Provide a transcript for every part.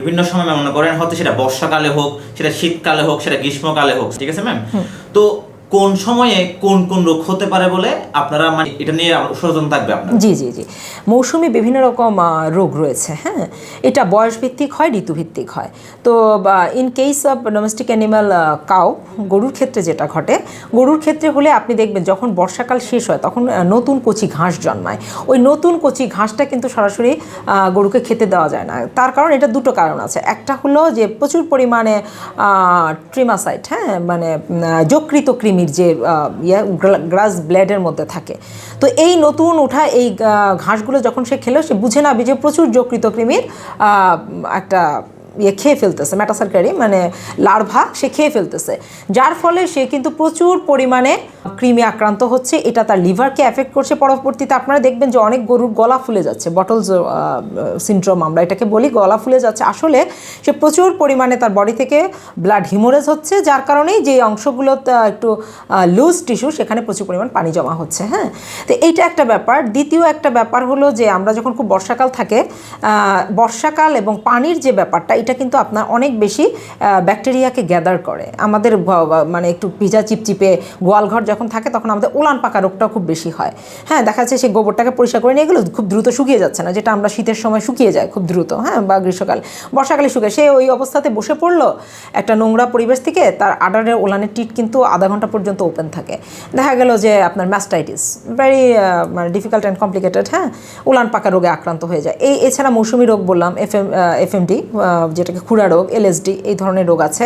বিভিন্ন সময় মনে করেন হয়তো সেটা বর্ষাকালে হোক, সেটা শীতকালে হোক, সেটা গ্রীষ্মকালে হোক, ঠিক আছে ম্যাম? তো কোন সময়ে কোন কোন রোগ হতে পারে বলে আপনারা মানে এটা নিয়ে সচেতন থাকবে আপনারা? জি জি জি মৌসুমি বিভিন্ন রকম রোগ রয়েছে। হ্যাঁ, এটা বয়স ভিত্তিক হয়, ঋতুভিত্তিক হয়। তো in case of domestic animal cow, গরুর ক্ষেত্রে যেটা ঘটে, গরুর ক্ষেত্রে হলে আপনি দেখবেন যখন বর্ষাকাল শেষ হয় তখন নতুন কচি ঘাস জন্মায়। ওই নতুন কচি ঘাসটা কিন্তু সরাসরি গরুকে খেতে দেওয়া যায় না। তার কারণ এটা দুটো কারণ আছে। একটা হলো যে প্রচুর পরিমাণে ট্রিমাসাইট, হ্যাঁ, মানে যকৃত কৃমির যে গ্রাস ব্লেডের মধ্যে থাকে। তো এই নতুন ওঠা এই ঘাসগুলো যখন সে খেলো, সে বুঝে না যে প্রচুর যকৃত কৃমির একটা খেয়ে ফেলতেছে, মেটাসারকারি মানে লার্ভা সে খেয়ে ফেলতেছে, যার ফলে সে কিন্তু প্রচুর পরিমাণে কৃমি আক্রান্ত হচ্ছে। এটা তার লিভারকে এফেক্ট করছে। পরবর্তীতে আপনারা দেখবেন যে অনেক গরুর গলা ফুলে যাচ্ছে, বটলস সিনড্রোম আমরা এটাকে বলি, গলা ফুলে যাচ্ছে। আসলে সে প্রচুর পরিমাণে তার বডি থেকে ব্লাড হিমোরেজ হচ্ছে, যার কারণেই যে অংশগুলো একটু লুজ টিস্যু সেখানে প্রচুর পরিমাণ পানি জমা হচ্ছে। হ্যাঁ, তো এইটা একটা ব্যাপার। দ্বিতীয় একটা ব্যাপার হলো যে আমরা যখন খুব বর্ষাকাল থাকে, বর্ষাকাল এবং পানির যে ব্যাপারটা, এটা কিন্তু আপনার অনেক বেশি ব্যাকটেরিয়াকে গ্যাদার করে। আমাদের মানে একটু ভিজা চিপচিপে গোয়ালঘর যখন থাকে তখন আমাদের উলান পাকা রোগটাও খুব বেশি হয়। হ্যাঁ, দেখা যাচ্ছে সেই গোবরটাকে পরিষ্কার করে নিয়ে গেলো, খুব দ্রুত শুকিয়ে যাচ্ছে না, যেটা আমরা শীতের সময় শুকিয়ে যায় খুব দ্রুত, হ্যাঁ, বা গ্রীষ্মকাল। বর্ষাকালে শুকিয়ে সে ওই অবস্থাতে বসে পড়লো একটা নোংরা পরিবেশ থেকে, তার আডারের উলানের টিট কিন্তু আধা ঘন্টা পর্যন্ত ওপেন থাকে। দেখা গেল যে আপনার ম্যাস্টাইটিস, ভেরি মানে ডিফিকাল্ট অ্যান্ড কমপ্লিকেটেড, হ্যাঁ, উলান পাকা রোগে আক্রান্ত হয়ে যায়। এছাড়া মৌসুমি রোগ বললাম, এফএমডি যেটাকে খুরা রোগ, এলএসডি, এই ধরনের রোগ আছে।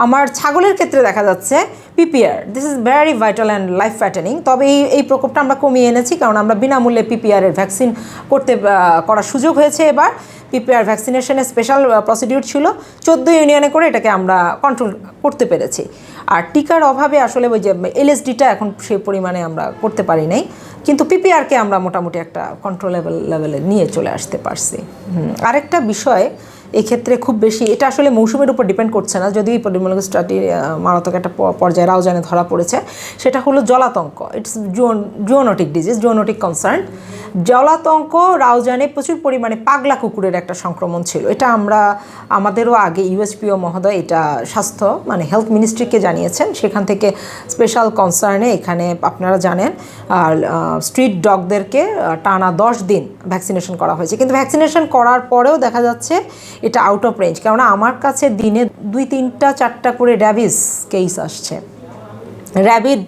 আমার ছাগলের ক্ষেত্রে দেখা যাচ্ছে PPR, this is very vital and life fattening. তবে এই প্রকোপটা আমরা কমিয়ে এনেছি, কারণ আমরা বিনামূল্যে পিপিআরের ভ্যাকসিন করার সুযোগ হয়েছে এবার। পিপিআর ভ্যাকসিনেশনের স্পেশাল প্রসিডিউর ছিল, 14 ইউনিয়নে করে এটাকে আমরা কন্ট্রোল করতে পেরেছি। আর টিকার অভাবে আসলে ওই যে এলএসডিটা এখন সেই পরিমাণে আমরা করতে পারি নাই, কিন্তু পিপিআরকে আমরা মোটামুটি একটা কন্ট্রোলেবল লেভেলে নিয়ে চলে আসতে পারছি। আরেকটা বিষয় এক্ষেত্রে খুব বেশি, এটা আসলে মৌসুমের উপর ডিপেন্ড করছে না, যদিও এপিডেমিওলজি স্টাডি মারাত্মক একটা পর্যায়ে রাউজানে ধরা পড়েছে, সেটা হলো জলাতঙ্ক। It's zoonotic disease, zoonotic concern. জলাতঙ্ক রাউজানে প্রচুর পরিমাণে পাগলা কুকুরের একটা সংক্রমণ ছিল। এটা আমাদেরও আগে ইউএসপিও মহোদয় এটা স্বাস্থ্য মানে হেলথ মিনিস্ট্রিকে জানিয়েছেন, সেখান থেকে স্পেশাল কনসার্নে এখানে আপনারা জানেন আর স্ট্রিট ডগদেরকে টানা 10 দিন ভ্যাকসিনেশন করা হয়েছে। কিন্তু ভ্যাকসিনেশন করার পরেও দেখা যাচ্ছে এটা আউট অফ রেঞ্জ, কেননা আমার কাছে দিনে 2-3-4টা করে র্যাবিস কেস আসছে, র্যাবিড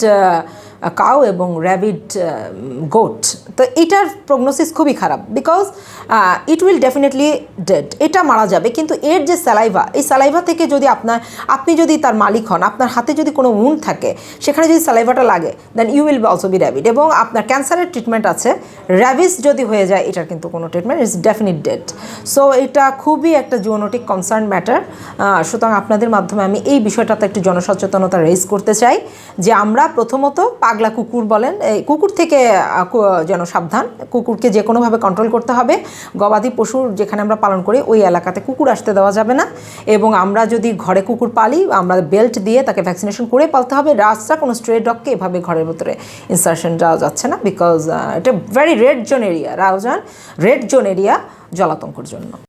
কাউ এবং র্যাবিড গোট। তো এটার প্রগনোসিস খুবই খারাপ, because it will definitely dead, এটা মারা যাবে। কিন্তু এর যে স্যালাইভা, এই স্যালাইভা থেকে যদি আপনি যদি তার মালিক হন, আপনার হাতে যদি কোনো উন্ড থাকে, সেখানে যদি স্যালাইভাটা লাগে, then you will also be rabid. এবং আপনার ক্যান্সারের ট্রিটমেন্ট আছে, র্যাবিস যদি হয়ে যায় এটার কিন্তু কোনো treatment, it's definite dead. So এটা খুবই একটা জুওনোটিক কনসার্ন ম্যাটার। সুতরাং আপনাদের মাধ্যমে আমি এই বিষয়টাতে একটু জনসচেতনতা রেজ করতে চাই, যে আমরা প্রথমত পাগলা কুকুর বলেন, এই কুকুর থেকে যেন সাবধান। কুকুরকে যে কোনোভাবে কন্ট্রোল করতে হবে। গবাদি পশুর যেখানে আমরা পালন করি ওই এলাকাতে কুকুর আসতে দেওয়া যাবে না। এবং আমরা যদি ঘরে কুকুর পালি, আমরা বেল্ট দিয়ে তাকে ভ্যাকসিনেশন করে পালতে হবে। রাস্তা কোনো স্ট্রে ডগকে এভাবে ঘরের ভিতরে ইনসারশন যাওয়া যাচ্ছে না, বিকজ এটা very red zone area, Raozan red zone area জলাতঙ্কর জন্য।